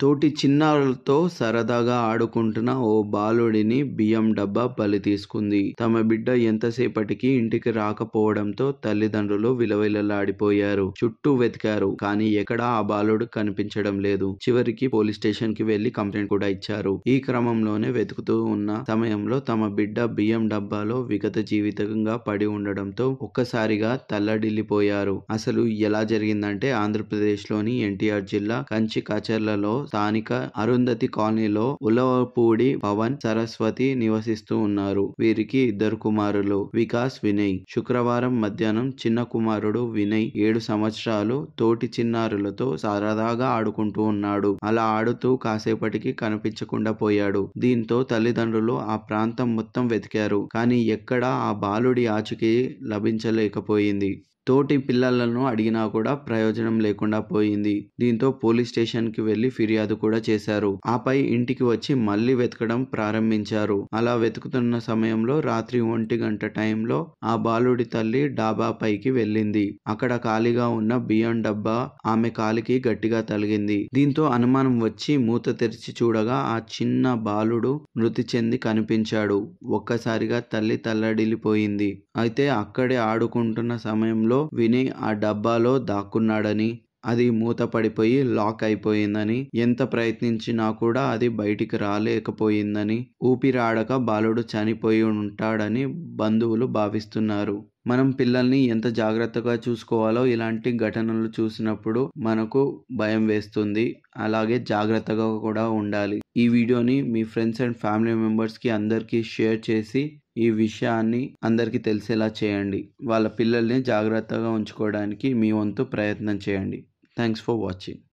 తోటి చిన్నారులతో సరదాగా ఆడుకుంటున్న ఓ బాలుడిని బియ్యం డబ్బా బలి తీసుకుంది. తమ బిడ్డ ఎంతసేపటికి ఇంటికి రాకపోవడంతో తల్లిదండ్రులు విలవిలలాడిపోయారు. చుట్టూ వెతికారు, కానీ ఎక్కడా ఆ బాలుడు కనిపించడం లేదు. చివరికి పోలీస్ స్టేషన్ కి వెళ్లి కంప్లైంట్ కూడా ఇచ్చారు. ఈ క్రమంలోనే వెతుకుతూ ఉన్న సమయంలో తమ బిడ్డ బియ్యం డబ్బాలో విగత జీవితంగా పడి ఉండడంతో ఒక్కసారిగా తల్లడిల్లిపోయారు. అసలు ఎలా జరిగిందంటే, ఆంధ్రప్రదేశ్ లోని ఎన్టీఆర్ జిల్లా కంచి కచర్లలో స్థానిక అరుంధతి కాలనీలో ఉలవపూడి పవన్, సరస్వతి నివసిస్తూ ఉన్నారు. వీరికి ఇద్దరు కుమారులు, వికాస్, వినయ్. శుక్రవారం మధ్యాహ్నం చిన్న కుమారుడు వినయ్ 7 సంవత్సరాలు తోటి చిన్నారులతో సరదాగా ఆడుకుంటూ ఉన్నాడు. అలా ఆడుతూ కాసేపటికి కనిపించకుండా పోయాడు. దీంతో తల్లిదండ్రులు ఆ ప్రాంతం మొత్తం వెతికారు, కానీ ఎక్కడా ఆ బాలుడి ఆచూకీ లభించలేకపోయింది. తోటి పిల్లలను అడిగినా కూడా ప్రయోజనం లేకుండా పోయింది. దీంతో పోలీస్ స్టేషన్ కి వెళ్లి ఫిర్యాదు కూడా చేశారు. ఆపై ఇంటికి వచ్చి మళ్లీ వెతకడం ప్రారంభించారు. అలా వెతుకుతున్న సమయంలో రాత్రి 1 గంట టైంలో ఆ బాలుడి తల్లి డాబా పైకి వెళ్ళింది. అక్కడ ఖాళీగా ఉన్న బియ్యం డబ్బా ఆమె కాలికి గట్టిగా తగిలింది. దీంతో అనుమానం వచ్చి మూత తెరిచి చూడగా ఆ చిన్న బాలుడు మృతి చెంది కనిపించాడు. ఒక్కసారిగా తల్లి తల్లడిల్లిపోయింది. అయితే అక్కడే ఆడుకుంటున్న సమయంలో వినయ్ ఆ డబ్బాలో దాక్కున్నాడని, అది మూత పడిపోయి లాక్ అయిపోయిందని, ఎంత ప్రయత్నించినా కూడా అది బయటికి రాలేకపోయిందని, ఊపిరాడక బాలుడు చనిపోయి ఉంటాడని బంధువులు భావిస్తున్నారు. మనం పిల్లల్ని ఎంత జాగ్రత్తగా చూసుకోవాలో ఇలాంటి ఘటనలు చూసినప్పుడు మనకు భయం వేస్తుంది. అలాగే జాగ్రత్తగా కూడా ఉండాలి. ఈ వీడియోని మీ ఫ్రెండ్స్ అండ్ ఫ్యామిలీ మెంబర్స్కి అందరికీ షేర్ చేసి ఈ విషయాన్ని అందరికీ తెలిసేలా చేయండి. వాళ్ళ పిల్లల్ని జాగ్రత్తగా ఉంచుకోవడానికి మీ వంతు ప్రయత్నం చేయండి. Thanks for watching.